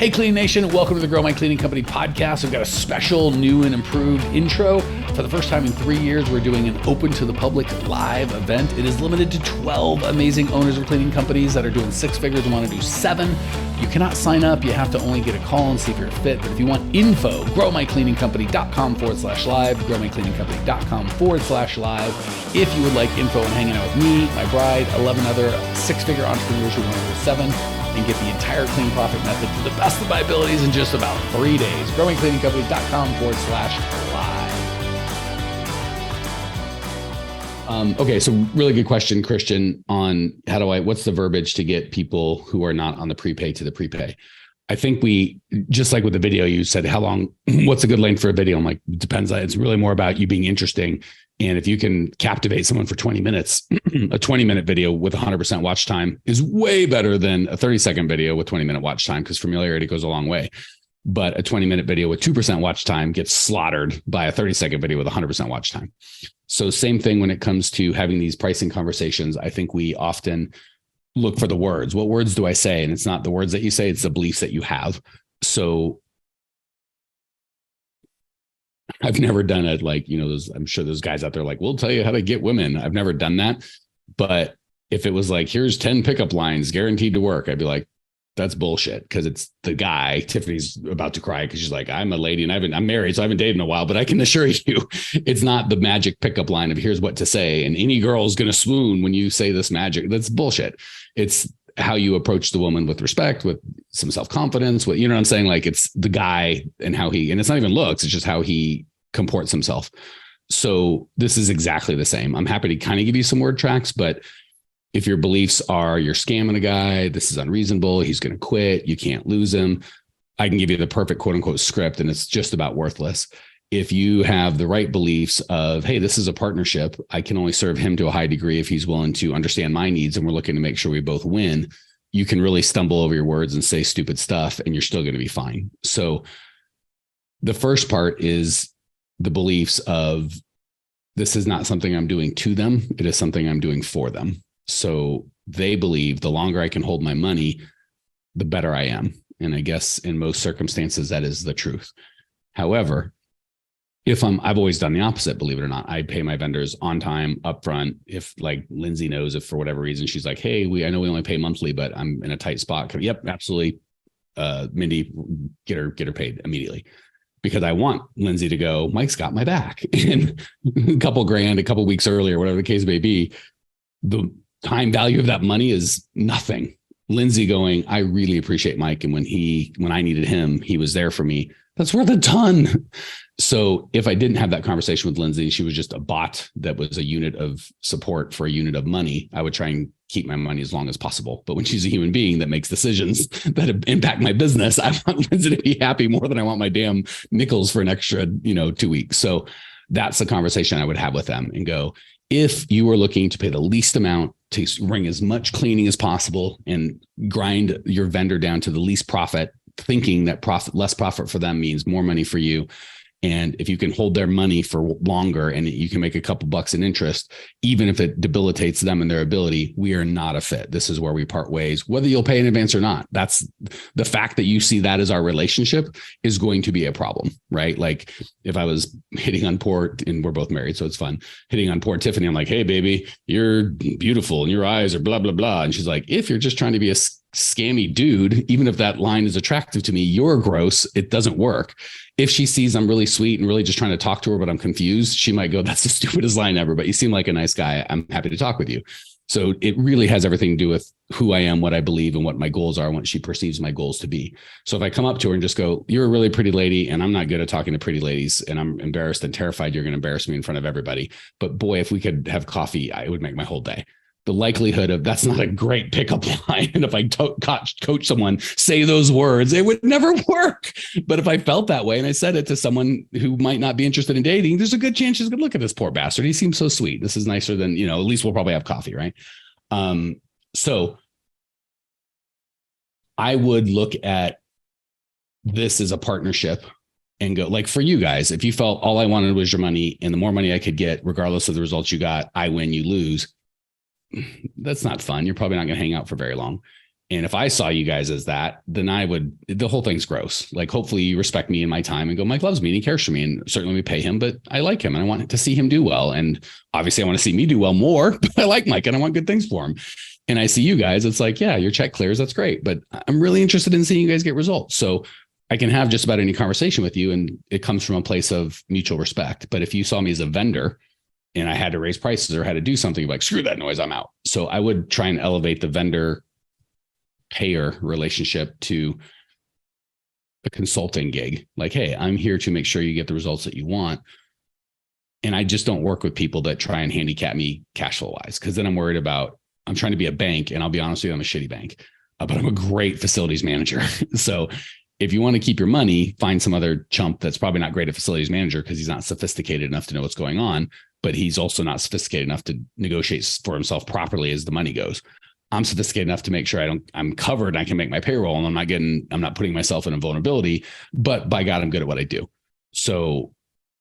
Hey, Clean Nation, welcome to the Grow My Cleaning Company podcast. We've got a special new and improved intro. For the first time in 3 years, we're doing an open to the public live event. It is limited to 12 amazing owners of cleaning companies that are doing six figures and want to do seven. You cannot sign up. You have to only get a call and see if you're fit. But if you want info, growmycleaningcompany.com/live, growmycleaningcompany.com/live. If you would like info on hanging out with me, my bride, 11 other six-figure entrepreneurs who want to do seven, and get the entire clean profit method to the best of my abilities in just about 3 days. growmycleaningcompany.com/live. Okay, so really good question, Christian, on what's the verbiage to get people who are not on the prepay to the prepay? I think just like with the video, you said, how long, what's a good length for a video? I'm like, it depends. It's really more about you being interesting. And if you can captivate someone for 20 minutes, a 20-minute video with 100% watch time is way better than a 30-second video with 20-minute watch time, because familiarity goes a long way. But a 20-minute video with 2% watch time gets slaughtered by a 30-second video with 100% watch time. So same thing when it comes to having these pricing conversations. I think we often look for the words. What words do I say? And it's not the words that you say, it's the beliefs that you have. So I've never done it like, I'm sure those guys out there like, we'll tell you how to get women. I've never done that. But if it was like, here's 10 pickup lines guaranteed to work, I'd be like, that's bullshit. Because it's the guy. Tiffany's about to cry because she's like, I'm a lady and I'm married, so I haven't dated in a while, but I can assure you it's not the magic pickup line of here's what to say. And any girl is going to swoon when you say this magic. That's bullshit. It's how you approach the woman with respect, with some self-confidence, you know what I'm saying? Like, it's the guy and and it's not even looks, it's just how he comports himself. So this is exactly the same. I'm happy to kind of give you some word tracks, but if your beliefs are you're scamming a guy, this is unreasonable, he's going to quit, you can't lose him, I can give you the perfect quote unquote script and it's just about worthless. If you have the right beliefs of, hey, this is a partnership, I can only serve him to a high degree if he's willing to understand my needs and we're looking to make sure we both win, you can really stumble over your words and say stupid stuff and you're still going to be fine. So the first part is the beliefs of this is not something I'm doing to them. It is something I'm doing for them. So they believe the longer I can hold my money, the better I am. And I guess in most circumstances, that is the truth. However, I've always done the opposite, believe it or not. I pay my vendors on time, upfront. If like Lindsay knows, if for whatever reason she's like, hey, I know we only pay monthly, but I'm in a tight spot. Yep, absolutely. Mindy, get her paid immediately. Because I want Lindsay to go, Mike's got my back. And a couple grand, a couple weeks earlier, whatever the case may be, the time value of that money is nothing. Lindsay going, I really appreciate Mike. And when I needed him, he was there for me. That's worth a ton. So if I didn't have that conversation with Lindsay, she was just a bot that was a unit of support for a unit of money, I would try and keep my money as long as possible. But when she's a human being that makes decisions that impact my business, I want Lindsay to be happy more than I want my damn nickels for an extra, 2 weeks. So that's the conversation I would have with them and go, if you are looking to pay the least amount to wring as much cleaning as possible and grind your vendor down to the least profit, thinking that less profit for them means more money for you. And if you can hold their money for longer and you can make a couple bucks in interest, even if it debilitates them and their ability, we are not a fit. This is where we part ways, whether you'll pay in advance or not. That's the fact that you see that as our relationship is going to be a problem, right? Like if I was hitting on poor, and we're both married, so it's fun, hitting on poor Tiffany, I'm like, hey, baby, you're beautiful and your eyes are blah, blah, blah. And she's like, if you're just trying to be a scammy dude, even if that line is attractive to me, you're gross. It doesn't work. If she sees I'm really sweet and really just trying to talk to her, but I'm confused, she might go, that's the stupidest line ever, but you seem like a nice guy. I'm happy to talk with you. So it really has everything to do with who I am, what I believe, and what my goals are, and what she perceives my goals to be. So if I come up to her and just go, you're a really pretty lady, and I'm not good at talking to pretty ladies, and I'm embarrassed and terrified you're going to embarrass me in front of everybody. But boy, if we could have coffee, it would make my whole day. The likelihood of that's not a great pickup line. And if I coach someone, say those words, it would never work. But if I felt that way and I said it to someone who might not be interested in dating, there's a good chance she's going to look at this poor bastard. He seems so sweet. This is nicer than, at least we'll probably have coffee, right? So I would look at this as a partnership and go, like for you guys, if you felt all I wanted was your money and the more money I could get, regardless of the results you got, I win, you lose. That's not fun. You're probably not going to hang out for very long. And if I saw you guys as that, then the whole thing's gross. Like, hopefully you respect me and my time and go, Mike loves me and he cares for me. And certainly we pay him, but I like him and I want to see him do well. And obviously I want to see me do well more, but I like Mike and I want good things for him. And I see you guys, it's like, yeah, your check clears. That's great. But I'm really interested in seeing you guys get results. So I can have just about any conversation with you. And it comes from a place of mutual respect. But if you saw me as a vendor and I had to raise prices or had to do something, like, screw that noise, I'm out. So I would try and elevate the vendor payer relationship to a consulting gig. Like, hey, I'm here to make sure you get the results that you want. And I just don't work with people that try and handicap me cash flow wise, because then I'm worried about, I'm trying to be a bank, and I'll be honest with you, I'm a shitty bank, but I'm a great facilities manager. So if you want to keep your money, find some other chump that's probably not great at facilities manager because he's not sophisticated enough to know what's going on, but he's also not sophisticated enough to negotiate for himself properly as the money goes. I'm sophisticated enough to make sure I'm covered and I can make my payroll and I'm not putting myself in a vulnerability, but by God, I'm good at what I do. So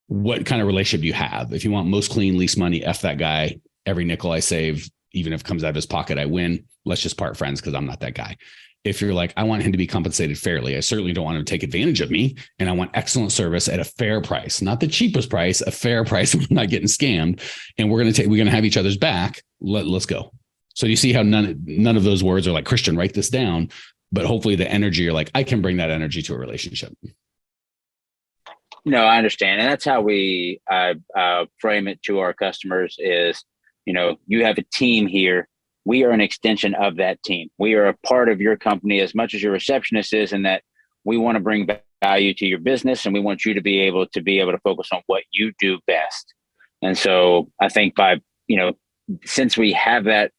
what kind of relationship do you have? If you want most clean, least money, F that guy, every nickel I save, even if it comes out of his pocket, I win. Let's just part friends because I'm not that guy. If you're like, I want him to be compensated fairly, I certainly don't want him to take advantage of me. And I want excellent service at a fair price, not the cheapest price, a fair price. We're not getting scammed. And we're going to have each other's back. Let's go. So you see how none of those words are like, Christian, write this down, but hopefully the energy, you're like, I can bring that energy to a relationship. No, I understand. And that's how we frame it to our customers is, you have a team here. We are an extension of that team. We are a part of your company as much as your receptionist is, in that we want to bring value to your business. And we want you to be able to focus on what you do best. And so I think since we have that,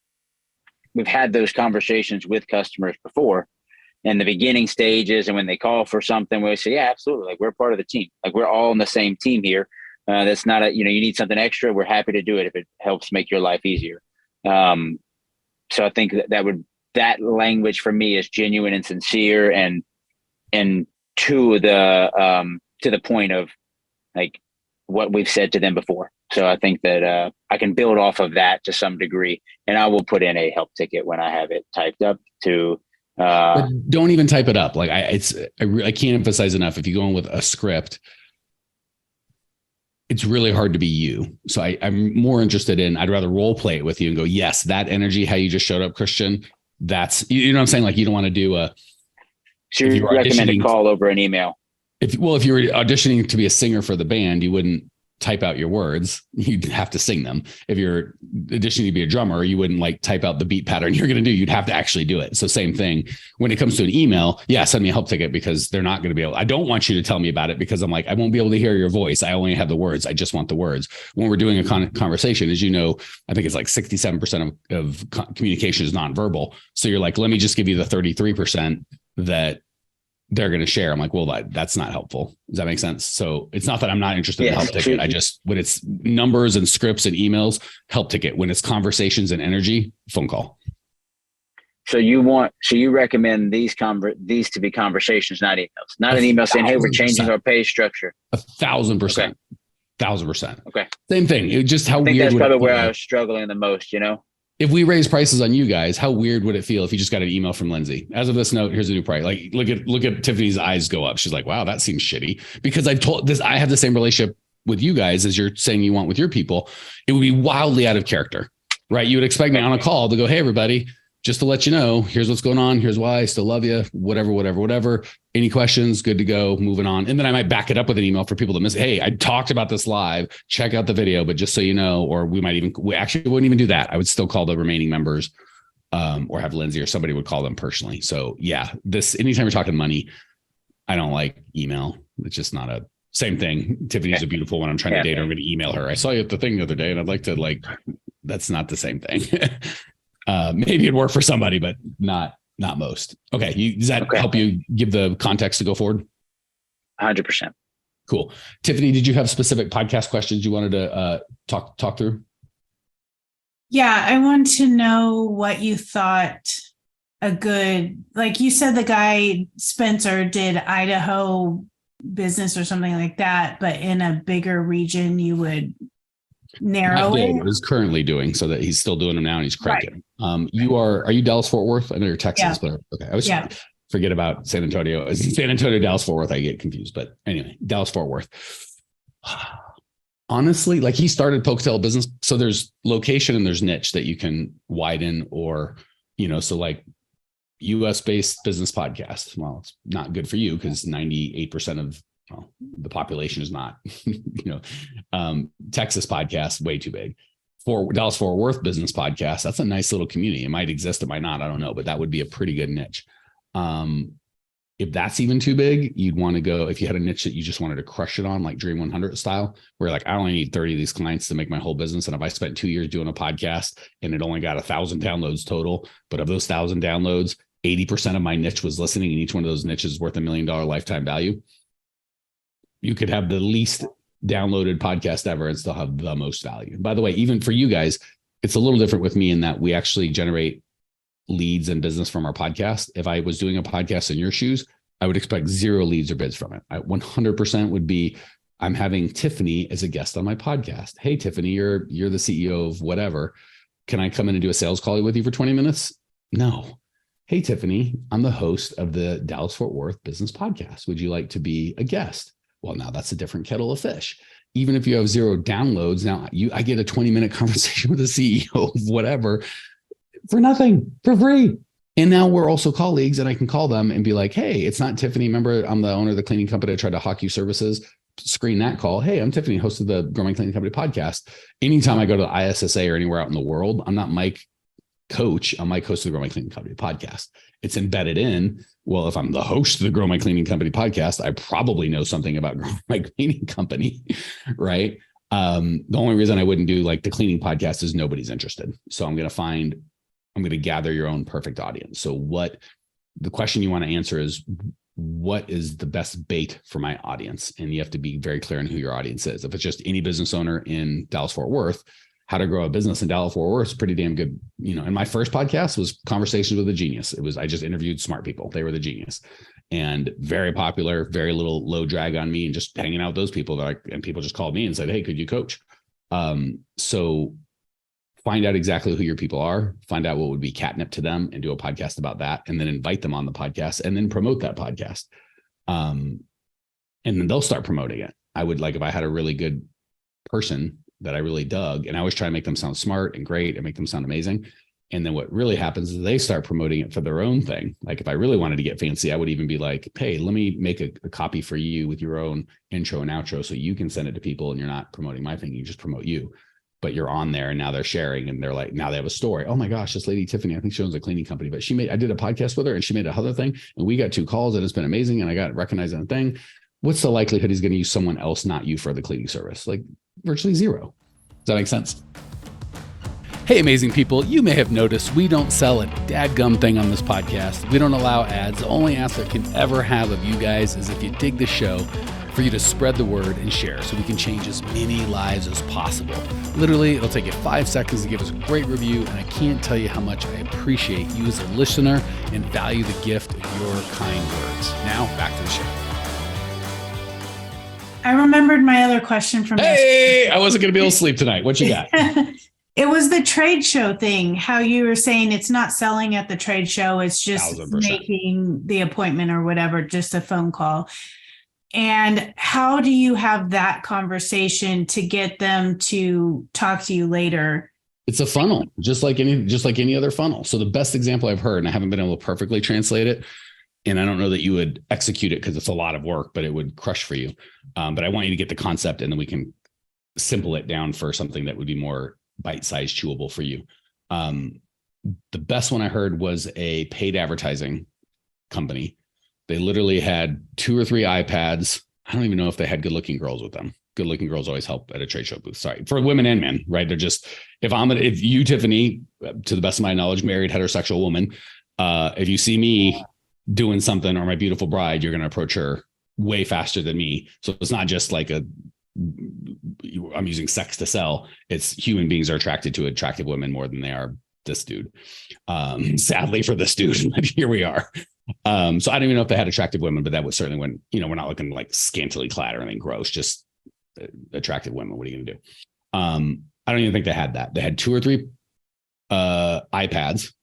we've had those conversations with customers before in the beginning stages. And when they call for something, we say, yeah, absolutely. Like, we're part of the team. Like, we're all on the same team here. That's not you need something extra. We're happy to do it if it helps make your life easier. So I think that language for me is genuine and sincere and to the point of like what we've said to them before. So I think that I can build off of that to some degree, and I will put in a help ticket when I have it typed up to. But don't even type it up. Like I can't emphasize enough. If you go in with a script, it's really hard to be you. So I'm more interested in, I'd rather role play it with you and go, yes, that energy, how you just showed up, Christian, that's, you know what I'm saying? Like, you don't want to do so you recommend a call over an email. If you were auditioning to be a singer for the band, you wouldn't type out your words. You'd have to sing them. If you're auditioning to be a drummer, you wouldn't like type out the beat pattern you're going to do. You'd have to actually do it. So same thing when it comes to an email. Yeah, send me a help ticket because they're not going to be able. I don't want you to tell me about it because I'm like, I won't be able to hear your voice. I only have the words. I just want the words. When we're doing a conversation, as you know, I think it's like 67% of communication is nonverbal. So you're like, let me just give you the 33% that they're going to share. I'm like, well, that's not helpful. Does that make sense? So it's not that I'm not interested in help ticket. I just, when it's numbers and scripts and emails, help ticket. When it's conversations and energy, phone call. So you recommend these to be conversations, not emails, not an email saying, hey, we're changing our pay structure. 1,000%. Okay. 1,000%. Okay. Same thing. It just how I think weird. That's probably where I was struggling the most, If we raise prices on you guys, how weird would it feel if you just got an email from Lindsay? As of this note, here's a new price. Like, look at Tiffany's eyes go up. She's like, wow, that seems shitty. Because I have the same relationship with you guys as you're saying you want with your people. It would be wildly out of character, right? You would expect me on a call to go, hey, everybody, just to let you know, here's what's going on. Here's why I still love you, whatever. Any questions? Good to go. Moving on. And then I might back it up with an email for people that miss. Hey, I talked about this live. Check out the video, but just so you know, or we actually wouldn't even do that. I would still call the remaining members or have Lindsay or somebody would call them personally. So yeah, anytime we're talking money, I don't like email. It's just not a same thing. Tiffany's a beautiful one. I'm trying to date her. I'm going to email her. I saw you at the thing the other day and I'd like to that's not the same thing. Maybe it'd work for somebody, but not most. Okay. Does that help you give the context to go forward? 100%. Cool. Tiffany, did you have specific podcast questions you wanted to talk through? Yeah. I want to know what you thought like you said, the guy Spencer did Idaho business or something like that, but in a bigger region, you would narrow It it. was currently doing, so that he's still doing them now and he's cranking. Right. Are you Dallas Fort Worth? I know you're Texas, Yeah. but okay. I always forget about San Antonio. San Antonio, Dallas Fort Worth, I get confused. But anyway, Dallas Fort Worth. Honestly, like he started Pocatello business. So there's location and there's niche that you can widen, or, so like US based business podcast. Well, it's not good for you because 98% of the population is not, Texas podcast, way too big. For Dallas Fort Worth business podcast, that's a nice little community. It might exist, it might not, I don't know, but that would be a pretty good niche. If that's even too big, you'd want to go, if you had a niche that you just wanted to crush it on, like Dream 100 style, where like, I only need 30 of these clients to make my whole business. And if I spent 2 years doing a podcast and it only got 1,000 downloads total, but of those 1,000 downloads, 80% of my niche was listening, and each one of those niches is worth $1 million lifetime value. You could have the least downloaded podcast ever and still have the most value. By the way, even for you guys, it's a little different with me in that we actually generate leads and business from our podcast. If I was doing a podcast in your shoes, I would expect 0 leads or bids from it. I 100% would be, I'm having Tiffany as a guest on my podcast. Hey, Tiffany, you're the CEO of whatever. Can I come in and do a sales call with you for 20 minutes? No. Hey, Tiffany, I'm the host of the Dallas Fort Worth Business Podcast. Would you like to be a guest? Well, now that's a different kettle of fish. Even if you have 0 downloads, now I get a 20-minute conversation with the CEO of whatever for nothing, for free. And now we're also colleagues, and I can call them and be like, hey, it's not Tiffany. Remember, I'm the owner of the cleaning company. I tried to hawk you services. Screen that call. Hey, I'm Tiffany, host of the Grow My Cleaning Company podcast. Anytime I go to the ISSA or anywhere out in the world, I'm not Mike Coach. I'm Mike, host of the Grow My Cleaning Company podcast. It's embedded in, well, if I'm the host of the Grow My Cleaning Company podcast, I probably know something about Grow My Cleaning Company, right? The only reason I wouldn't do like the cleaning podcast is nobody's interested. So I'm going to gather your own perfect audience. So the question you want to answer is, what is the best bait for my audience? And you have to be very clear on who your audience is. If it's just any business owner in Dallas Fort Worth, how to grow a business in Dallas Fort Worth is pretty damn good. And my first podcast was Conversations with a Genius. I just interviewed smart people. They were the genius, and very popular, very little low drag on me, and just hanging out with those people and people just called me and said, hey, could you coach? So find out exactly who your people are, find out what would be catnip to them, and do a podcast about that, and then invite them on the podcast and then promote that podcast. And then they'll start promoting it. I would, like, if I had a really good person that I really dug, and I always try to make them sound smart and great and make them sound amazing. And then what really happens is they start promoting it for their own thing. Like if I really wanted to get fancy, I would even be like, hey, let me make a copy for you with your own intro and outro, so you can send it to people and you're not promoting my thing. You just promote you, but you're on there, and now they're sharing, and they're like, now they have a story. Oh my gosh, this lady, Tiffany, I think she owns a cleaning company, but I did a podcast with her and she made another thing, and we got 2 calls and it's been amazing. And I got recognized on a thing. What's the likelihood he's going to use someone else, not you, for the cleaning service? Like virtually 0. Does that make sense? Hey, amazing people. You may have noticed we don't sell a dadgum thing on this podcast. We don't allow ads. The only ask I can ever have of you guys is if you dig the show, for you to spread the word and share so we can change as many lives as possible. Literally, it'll take you 5 seconds to give us a great review, and I can't tell you how much I appreciate you as a listener and value the gift of your kind words. Now, back to the show. I remembered my other question from yesterday. I wasn't going to be able to sleep tonight. What you got? It was the trade show thing, how you were saying it's not selling at the trade show. It's just 1,000%. making the appointment or whatever, just a phone call. And how do you have that conversation to get them to talk to you later? It's a funnel, just like any other funnel. So the best example I've heard, and I haven't been able to perfectly translate it, and I don't know that you would execute it because it's a lot of work, but it would crush for you. But I want you to get the concept, and then we can simple it down for something that would be more bite-sized, chewable for you. The best one I heard was a paid advertising company. They literally had 2 or 3 iPads. I don't even know if they had good-looking girls with them. Good-looking girls always help at a trade show booth. Sorry, for women and men, right? They're just, if you, Tiffany, to the best of my knowledge, married heterosexual woman, if you see me doing something, or my beautiful bride, you're going to approach her way faster than me. So it's not just like I'm using sex to sell. It's human beings are attracted to attractive women more than they are this dude. Sadly for this dude, but here we are. So I don't even know if they had attractive women, but that was certainly when, we're not looking like scantily clad or anything gross, just attractive women. What are you going to do? I don't even think they had that. They had 2 or 3 iPads,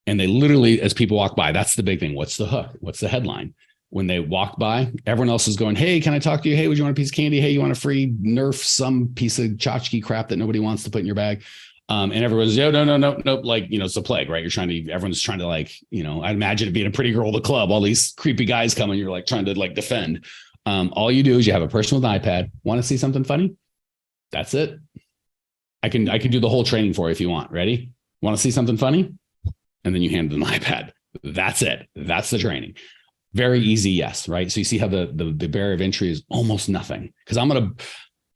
and they literally, as people walk by, that's the big thing. What's the hook? What's the headline? When they walk by, everyone else is going, hey, can I talk to you? Hey, would you want a piece of candy? Hey, you want a free Nerf, some piece of tchotchke crap that nobody wants to put in your bag? And everyone's, no. Like, it's a plague, right? Everyone's trying to like, I'd imagine it being a pretty girl at the club, all these creepy guys coming, you're like trying to like defend. All you do is you have a person with an iPad. Want to see something funny? That's it. I can do the whole training for you if you want. Ready? Want to see something funny? And then you hand them the iPad. That's it. That's the training. Very easy. Yes. Right. So you see how the barrier of entry is almost nothing, because I'm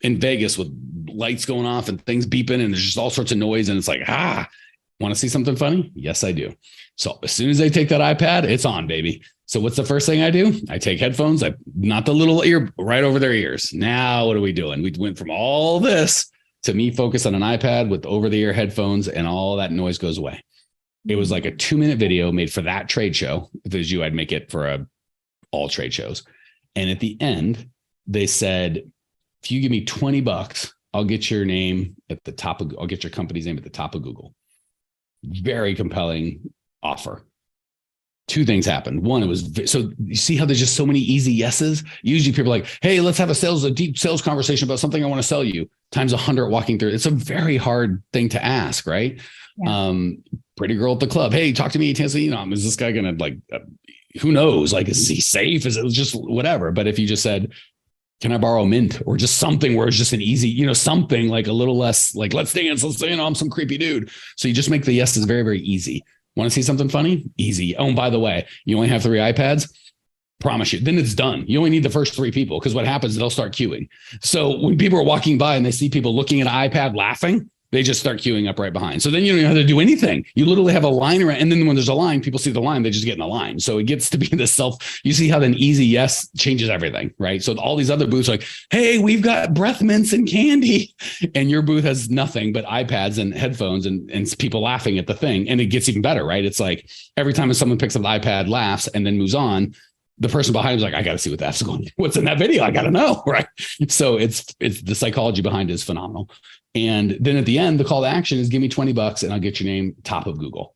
in Vegas with lights going off and things beeping and there's just all sorts of noise. And it's like, want to see something funny? Yes, I do. So as soon as they take that iPad, it's on, baby. So what's the first thing I do? I take headphones, not the little ear, right over their ears. Now, what are we doing? We went from all this to me focus on an iPad with over-the-ear headphones, and all that noise goes away. It was like a 2-minute video made for that trade show. If it was you, I'd make it for all trade shows. And at the end, they said, if you give me $20, I'll get your name I'll get your company's name at the top of Google. Very compelling offer. 2 things happened. One, it was, so you see how there's just so many easy yeses. Usually people are like, hey, let's have a deep sales conversation about something I want to sell you, times 100 walking through. It's a very hard thing to ask, right? Yeah. Pretty girl at the club. Hey, talk to me. Is this guy going to who knows? Like, is he safe? Is it just whatever? But if you just said, can I borrow a mint, or just something where it's just an easy, something like a little less like, let's dance. I'm some creepy dude. So you just make the yeses very, very easy. Want to see something funny? Easy. Oh, and by the way, you only have 3 iPads. Promise you. Then it's done. You only need the first 3 people, because what happens is they'll start queuing. So when people are walking by and they see people looking at an iPad laughing, they just start queuing up right behind. So then you don't even have to do anything. You literally have a line around. And then when there's a line, people see the line, they just get in the line. So it gets to be you see how an easy yes changes everything, right? So all these other booths are like, hey, we've got breath mints and candy. And your booth has nothing but iPads and headphones and people laughing at the thing. And it gets even better, right? It's like every time someone picks up the iPad, laughs, and then moves on, the person behind is like, I got to see what's in that video. I got to know. Right. So it's the psychology behind it is phenomenal. And then at the end, the call to action is give me $20 and I'll get your name top of Google.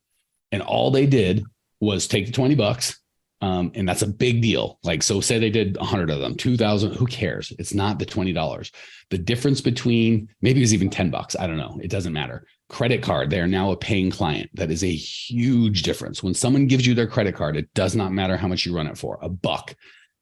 And all they did was take the $20. And that's a big deal. Like, so say they did 100 of them, 2,000, who cares? It's not the $20. The difference between, maybe it was even $10. I don't know. It doesn't matter. Credit card, they are now a paying client. That is a huge difference. When someone gives you their credit card, it does not matter how much you run it for, $1.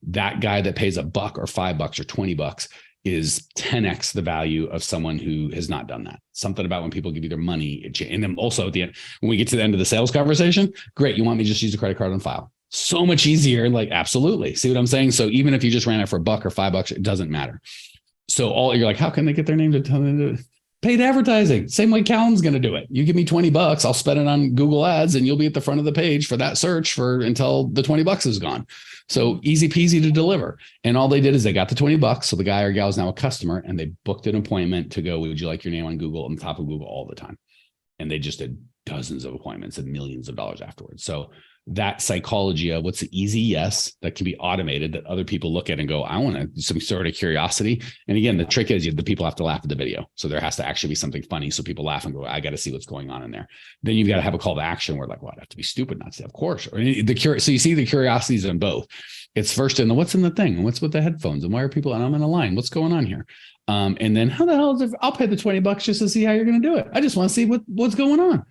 That guy that pays $1 or $5 or $20 is 10x the value of someone who has not done that. Something about when people give you their money. And then also at the end, when we get to the end of the sales conversation, great. You want me to just use a credit card on file? So much easier. Like, absolutely. See what I'm saying? So even if you just ran it for $1 or $5, it doesn't matter. So you're like, how can they get their name to tell them to do it? Paid advertising. Same way Callan's going to do it. You give me $20, I'll spend it on Google ads and you'll be at the front of the page for that search until the $20 is gone. So easy peasy to deliver. And all they did is they got the $20. So the guy or gal is now a customer, and they booked an appointment to go, would you like your name on Google, on the top of Google all the time? And they just did dozens of appointments and millions of dollars afterwards. So that psychology of what's the easy yes that can be automated, that other people look at and go, I want some sort of curiosity. And again, the trick is the people have to laugh at the video. So there has to actually be something funny. So people laugh and go, I got to see what's going on in there. Then you've got to have a call to action where like, well, I have to be stupid not to say, of course. So you see the curiosities in both. It's first in what's in the thing and what's with the headphones and why are people, and I'm in a line, what's going on here? And then how the hell is it? I'll pay the $20 just to see how you're going to do it. I just want to see what's going on.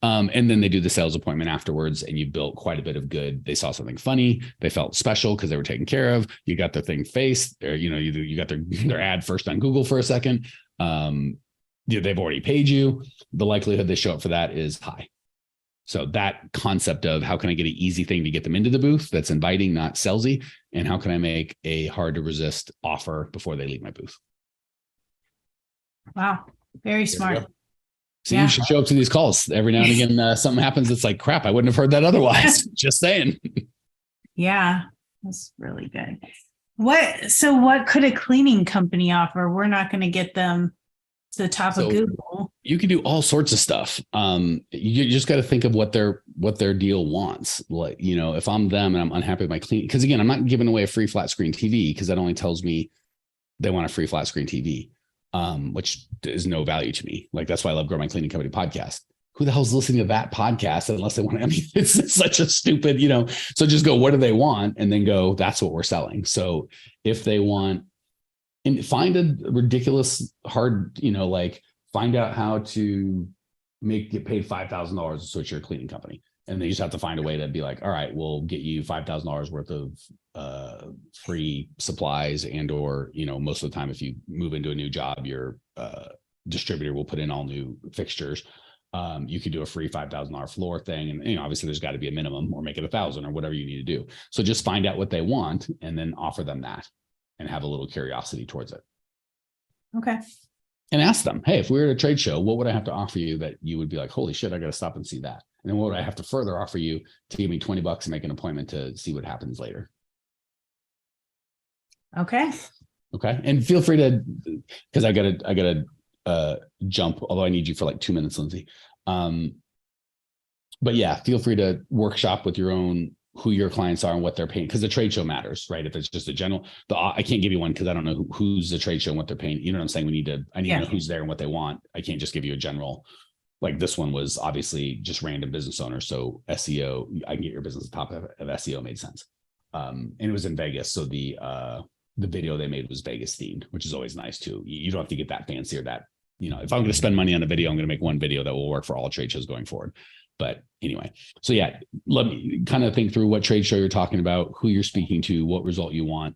And then they do the sales appointment afterwards, and you built quite a bit of good. They saw something funny. They felt special because they were taken care of. You got their thing faced. You got their ad first on Google for a second. They've already paid you. The likelihood they show up for that is high. So that concept of how can I get an easy thing to get them into the booth that's inviting, not salesy, and how can I make a hard to resist offer before they leave my booth? Wow, very smart. So you should show up to these calls every now and again. Something happens that's like, crap, I wouldn't have heard that otherwise. Just saying. Yeah, that's really good. What could a cleaning company offer? We're not going to get them to the top of Google. You can do all sorts of stuff. You just got to think of what their deal wants. Like, if I'm them and I'm unhappy with my cleaning, because again, I'm not giving away a free flat screen TV because that only tells me they want a free flat screen TV. which is no value to me. Like, that's why I love Grow My Cleaning Company podcast. Who the hell's listening to that podcast unless they want to, I mean, it's such a stupid, so just go, what do they want? And then go, that's what we're selling. So if they want, and find a ridiculous hard, like find out how to get paid $5,000 to switch your cleaning company. And then you just have to find a way to be like, all right, we'll get you $5,000 worth of free supplies or, most of the time, if you move into a new job, your distributor will put in all new fixtures. You could do a free $5,000 floor thing. And, obviously there's got to be a minimum, or make it 1,000 or whatever you need to do. So just find out what they want and then offer them that and have a little curiosity towards it. Okay. And ask them, hey, if we were at a trade show, what would I have to offer you that you would be like, holy shit, I got to stop and see that? And then what would I have to further offer you to give me $20 and make an appointment to see what happens later? Okay. Okay. And feel free to, because I gotta jump, although I need you for like 2 minutes, Lindsay. But yeah, feel free to workshop with your own, who your clients are and what they're paying, because the trade show matters, right? If it's just a general, I can't give you one because I don't know who's the trade show and what they're paying. You know what I'm saying? I need to know who's there and what they want. I can't just give you a general, like this one was obviously just random business owners. So SEO, I can get your business top of SEO made sense. And it was in Vegas. So the video they made was Vegas themed, which is always nice too. You don't have to get that fancy or that, if I'm going to spend money on a video, I'm going to make one video that will work for all trade shows going forward. But anyway, so yeah, let me kind of think through what trade show you're talking about, who you're speaking to, what result you want,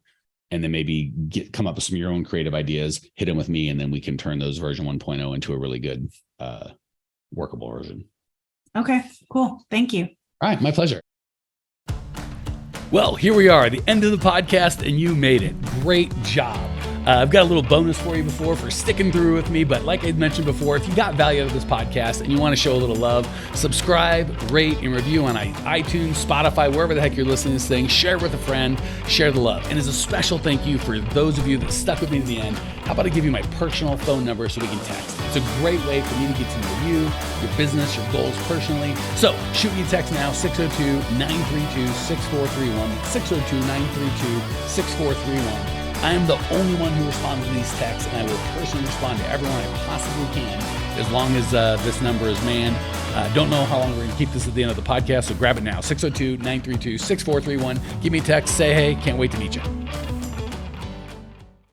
and then maybe come up with some of your own creative ideas, hit them with me, and then we can turn those version 1.0 into a really good workable version. Okay, cool. Thank you. All right, my pleasure. Well, here we are at the end of the podcast, and you made it. Great job. I've got a little bonus for you for sticking through with me. But like I mentioned before, if you got value out of this podcast and you want to show a little love, subscribe, rate, and review on iTunes, Spotify, wherever the heck you're listening to this thing. Share it with a friend. Share the love. And as a special thank you for those of you that stuck with me to the end, how about I give you my personal phone number so we can text? It's a great way for me to get to know you, your business, your goals personally. So shoot me a text now, 602-932-6431, 602-932-6431. I am the only one who responds to these texts, and I will personally respond to everyone I possibly can, as long as this number is manned. Don't know how long we're going to keep this at the end of the podcast, so grab it now, 602-932-6431. Give me a text, say hey, can't wait to meet you.